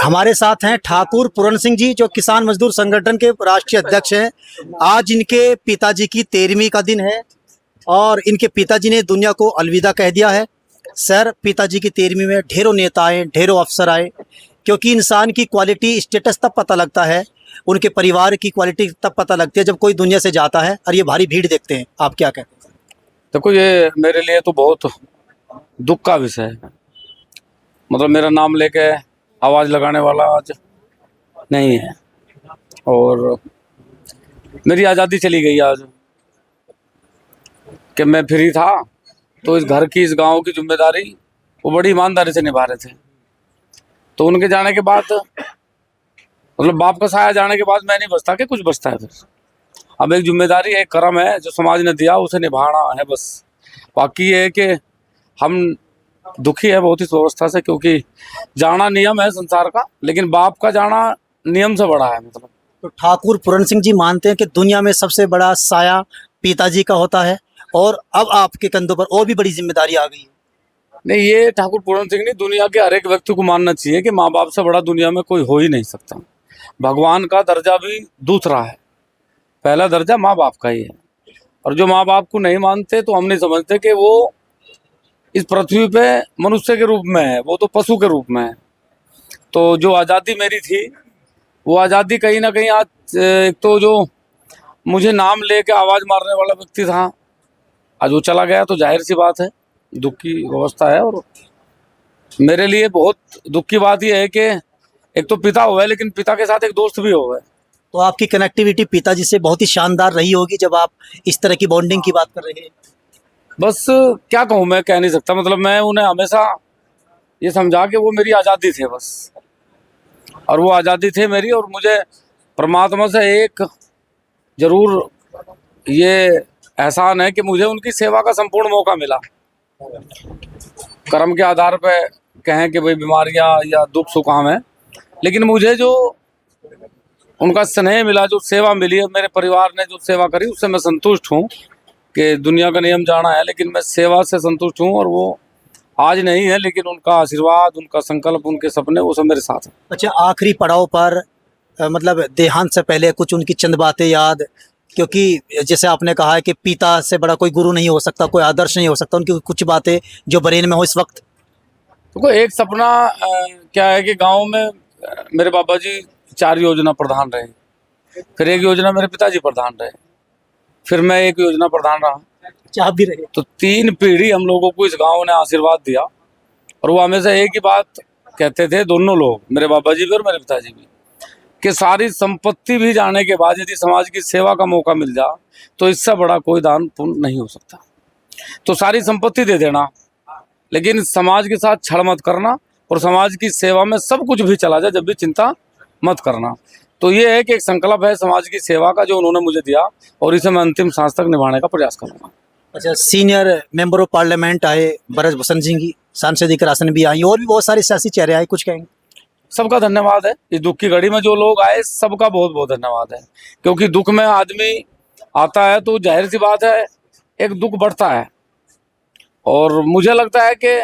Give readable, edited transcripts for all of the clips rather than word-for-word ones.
हमारे साथ हैं ठाकुर पूरन सिंह जी, जो किसान मजदूर संगठन के राष्ट्रीय अध्यक्ष हैं। आज इनके पिताजी की 13वीं का दिन है और इनके पिताजी ने दुनिया को अलविदा कह दिया है। सर, पिताजी की 13वीं में ढेरों नेता आए, ढेरों अफसर आए, क्योंकि इंसान की क्वालिटी स्टेटस तब पता लगता है, उनके परिवार की क्वालिटी तब पता लगती है जब कोई दुनिया से जाता है और ये भारी भीड़ देखते हैं। आप क्या कहते हैं? देखो, ये मेरे लिए तो बहुत दुख का विषय है। मतलब मेरा नाम लेके आवाज़ लगाने वाला आज नहीं है और मेरी आज़ादी चली गई आज कि मैं फ्री था तो इस घर की, इस गांव की जिम्मेदारी वो बड़ी ईमानदारी से निभा रहे थे। तो उनके जाने के बाद, मतलब बाप का साया जाने के बाद मैं नहीं बचता कि कुछ बचता है। फिर अब एक जिम्मेदारी, एक कर्म है जो समाज ने दिया, उसे निभाना है बस। बाकी ये है कि हम दुखी है बहुत इस व्यवस्था से, क्योंकि जाना नियम है संसार का, लेकिन बाप का जाना नियम से बड़ा है। मतलब तो ठाकुर पूरन सिंह जी मानते हैं कि दुनिया में सबसे बड़ा साया पिताजी का होता है और अब आपके कंधों पर और भी बड़ी जिम्मेदारी आ गई है। नहीं, ये ठाकुर पूरन सिंह नहीं, दुनिया के हर एक व्यक्ति को मानना चाहिए कि माँ बाप से बड़ा दुनिया में कोई हो ही नहीं सकता। भगवान का दर्जा भी दूसरा है, पहला दर्जा माँ बाप का ही है। और जो माँ बाप को नहीं मानते तो हम नहीं समझते कि वो इस पृथ्वी पे मनुष्य के रूप में है, वो तो पशु के रूप में है। तो जो आज़ादी मेरी थी, वो आज़ादी कहीं ना कहीं आज, एक तो जो मुझे नाम लेके आवाज़ मारने वाला व्यक्ति था, आज वो चला गया, तो जाहिर सी बात है दुख की व्यवस्था है। और मेरे लिए बहुत दुख की बात यह है कि एक तो पिता हुआ है, लेकिन पिता के साथ एक दोस्त भी हुआ है। तो आपकी कनेक्टिविटी पिताजी से बहुत ही शानदार रही होगी जब आप इस तरह की बॉन्डिंग की बात कर रहे हैं। बस क्या कहूँ, मैं कह नहीं सकता। मतलब मैं उन्हें हमेशा ये समझा कि वो मेरी आज़ादी थे बस, और वो आज़ादी थे मेरी। और मुझे परमात्मा से एक जरूर ये एहसान है कि मुझे उनकी सेवा का संपूर्ण मौका मिला। कर्म के आधार पे कहें कि भाई बीमारियां या दुख सुख आम है, लेकिन मुझे जो उनका स्नेह मिला, जो सेवा मिली है, मेरे परिवार ने जो सेवा करी, उससे मैं संतुष्ट हूँ। कि दुनिया का नियम जाना है, लेकिन मैं सेवा से संतुष्ट हूँ। और वो आज नहीं है, लेकिन उनका आशीर्वाद, उनका संकल्प, उनके सपने, वो सब मेरे साथ है। अच्छा, आखिरी पड़ाव पर मतलब देहांत से पहले कुछ उनकी चंद बातें याद, क्योंकि जैसे आपने कहा है कि पिता से बड़ा कोई गुरु नहीं हो सकता, कोई आदर्श नहीं हो सकता, उनकी कुछ बातें जो ब्रेन में हो इस वक्त। तो एक सपना क्या है कि गांव में मेरे बाबा जी 4 योजना प्रधान रहे, फिर एक योजना मेरे पिताजी प्रधान रहे, फिर मैं एक योजना प्रधान रहा, आप भी रहे। तो 3 पीढ़ी हम लोगों को इस गांव ने आशीर्वाद दिया। और वो हमेशा एक ही बात कहते थे, दोनों लोग, मेरे बाबा जी भी और मेरे पिताजी भी, कि सारी संपत्ति भी जाने के बाद यदि समाज की सेवा का मौका मिल जाए तो इससे बड़ा कोई दान पुण्य नहीं हो सकता। तो सारी संपत्ति दे देना, लेकिन समाज के साथ छल मत करना, और समाज की सेवा में सब कुछ भी चला जाए जब भी चिंता मत करना। तो ये है कि एक संकल्प है समाज की सेवा का जो उन्होंने मुझे दिया, और इसे मैं अंतिम सांस तक निभाने का प्रयास करूंगा। अच्छा, सीनियर मेंबर ऑफ पार्लियामेंट आए, ब्रजभूषण सिंह की सांसद की राशन भी आई, और भी बहुत सारे सियासी चेहरे आए, कुछ कहेंगे? सबका धन्यवाद है। इस दुख की घड़ी में जो लोग आए, सबका बहुत बहुत धन्यवाद है। क्योंकि दुख में आदमी आता है तो जाहिर सी बात है एक दुख बढ़ता है। और मुझे लगता है कि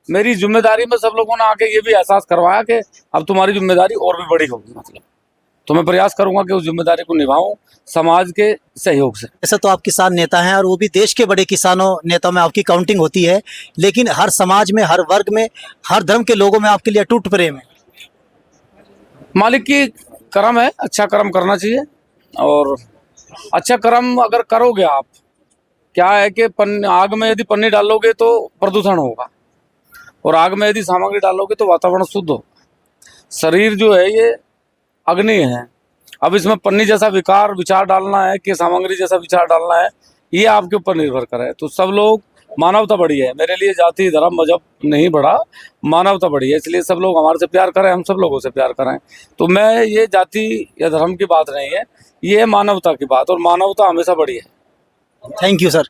मेरी जिम्मेदारी में सब लोगों ने आके ये भी एहसास करवाया कि अब तुम्हारी जिम्मेदारी और भी बड़ी होगी। मतलब तो मैं प्रयास करूंगा कि उस जिम्मेदारी को निभाऊं समाज के सहयोग से। ऐसा तो आप किसान नेता हैं और वो भी देश के बड़े किसानों नेताओं में आपकी काउंटिंग होती है, लेकिन हर समाज में, हर वर्ग में, हर धर्म के लोगों में आपके लिए अटूट प्रेम है। मालिक की कर्म है, अच्छा कर्म करना चाहिए। और अच्छा कर्म अगर करोगे आप, क्या है कि आग में यदि पन्नी डालोगे तो प्रदूषण होगा, और आग में यदि सामग्री डालोगे तो वातावरण शुद्ध होगा। शरीर जो है ये अग्नि है। अब इसमें पन्नी जैसा विचार डालना है कि सामग्री जैसा विचार डालना है, ये आपके ऊपर निर्भर करे। तो सब लोग, मानवता बड़ी है। मेरे लिए जाति धर्म मजहब नहीं बड़ा, मानवता बड़ी है। इसलिए सब लोग हमारे से प्यार करें, हम सब लोगों से प्यार करें। तो मैं, ये जाति या धर्म की बात नहीं है, ये है मानवता की बात, और मानवता हमेशा बड़ी है। Thank you sir.